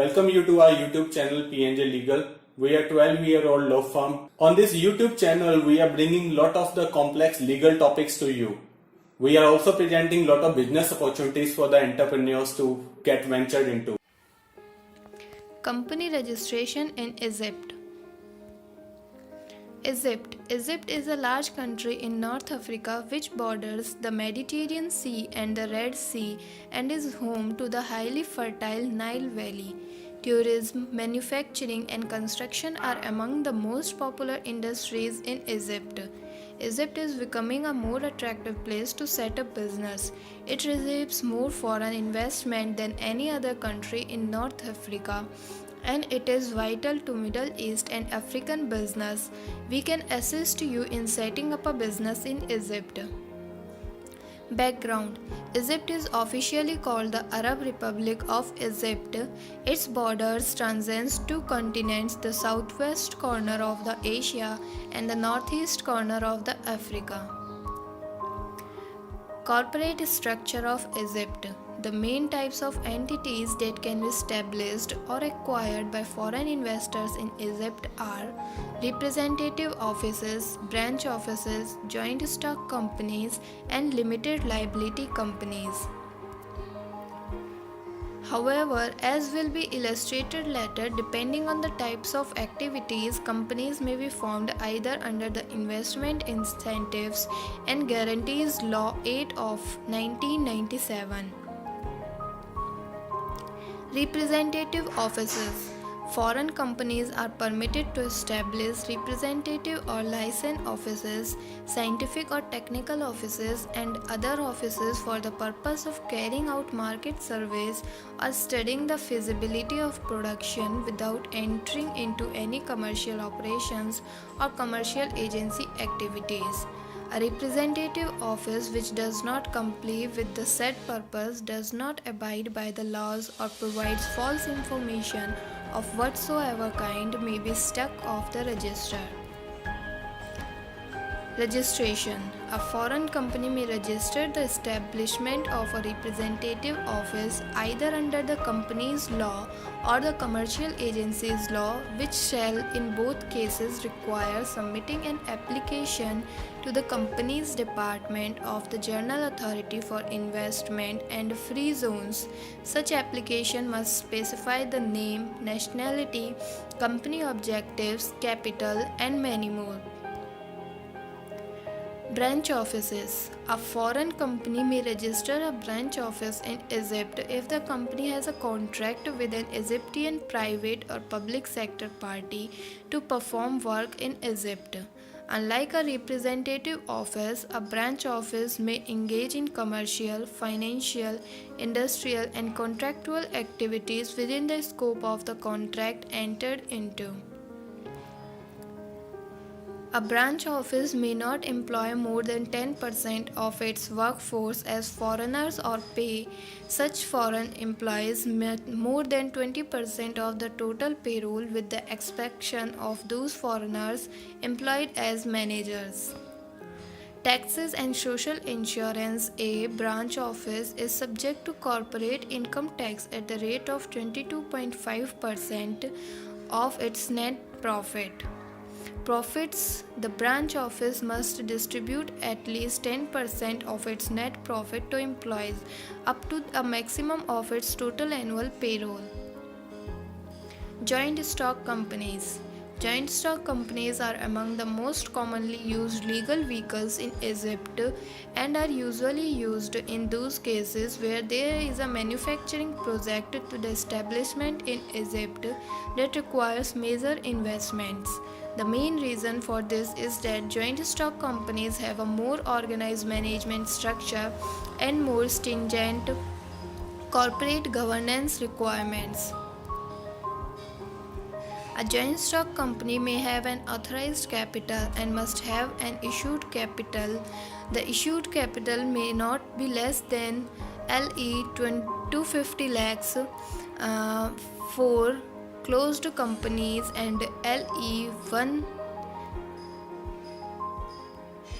welcome you to our YouTube channel PNJ Legal. We are 12-year-old law firm. On this YouTube channel, we are bringing lot of the complex legal topics to you. We are also presenting lot of business opportunities for the entrepreneurs to get ventured into. Company registration in Egypt. Egypt is a large country in North Africa which borders the Mediterranean Sea and the Red Sea and is home to the highly fertile Nile Valley. Tourism, manufacturing and construction are among the most popular industries in Egypt. Egypt is becoming a more attractive place to set up business. It receives more foreign investment than any other country in North Africa, and it is vital to Middle East and African business. We can assist you in setting up a business in Egypt. Background: Egypt is officially called the Arab Republic of Egypt. Its borders transcend two continents, the southwest corner of the Asia and the northeast corner of the Africa. Corporate structure of Egypt. The main types of entities that can be established or acquired by foreign investors in Egypt are representative offices, branch offices, joint stock companies, and limited liability companies. However, as will be illustrated later, depending on the types of activities, companies may be formed either under the Investment Incentives and Guarantees Law 8 of 1997. Representative offices. Foreign companies are permitted to establish representative or license offices, scientific or technical offices, and other offices for the purpose of carrying out market surveys or studying the feasibility of production without entering into any commercial operations or commercial agency activities. A representative office which does not comply with the said purpose, does not abide by the laws, or provides false information of whatsoever kind may be struck off the register. Registration. A foreign company may register the establishment of a representative office either under the company's law or the commercial agency's law, which shall in both cases require submitting an application to the company's department of the General Authority for Investment and Free Zones. Such application must specify the name, nationality, company objectives, capital, and many more. Branch offices. A foreign company may register a branch office in Egypt if the company has a contract with an Egyptian private or public sector party to perform work in Egypt. Unlike a representative office, a branch office may engage in commercial, financial, industrial, and contractual activities within the scope of the contract entered into. A branch office may not employ more than 10% of its workforce as foreigners or pay such foreign employees more than 20% of the total payroll, with the exception of those foreigners employed as managers. Taxes and social insurance. A branch office is subject to corporate income tax at the rate of 22.5% of its net profit. Profits. The branch office must distribute at least 10% of its net profit to employees up to a maximum of its total annual payroll. Joint stock companies. Joint stock companies are among the most commonly used legal vehicles in Egypt and are usually used in those cases where there is a manufacturing project to the establishment in Egypt that requires major investments. The main reason for this is that joint stock companies have a more organized management structure and more stringent corporate governance requirements. A joint stock company may have an authorized capital and must have an issued capital. The issued capital may not be less than LE 250 lakhs for closed companies and LE 1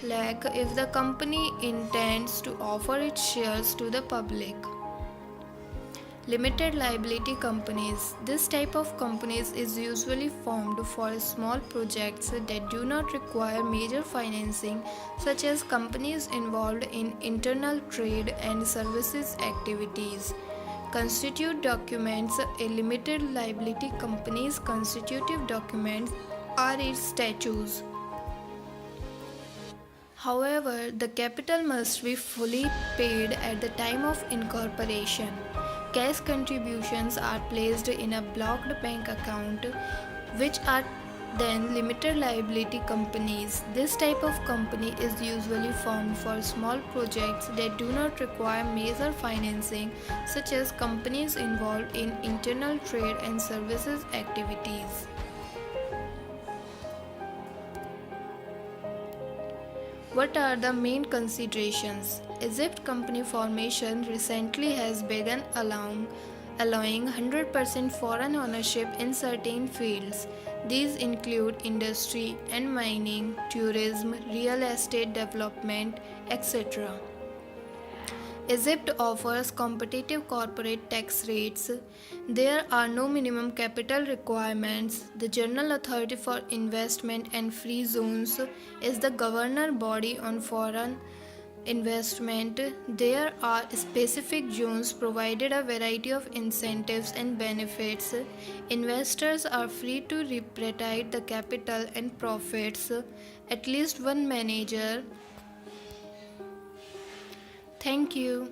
lakh if the company intends to offer its shares to the public. Limited liability companies. This type of companies is usually formed for small projects that do not require major financing, such as companies involved in internal trade and services activities. Constitutive documents. A limited liability company's constitutive documents are its statutes. However, the capital must be fully paid at the time of incorporation. Cash contributions are placed in a blocked bank account, which are then limited liability companies. This type of company is usually formed for small projects that do not require major financing, such as companies involved in internal trade and services activities. What are the main considerations? Egypt company formation recently has begun allowing 100% foreign ownership in certain fields. These include industry and mining, tourism, real estate development, etc. Egypt offers competitive corporate tax rates. There are no minimum capital requirements. The General Authority for Investment and Free Zones is the governor body on foreign investment. There are specific zones provided a variety of incentives and benefits. Investors are free to repatriate the capital and profits. At least one manager. Thank you.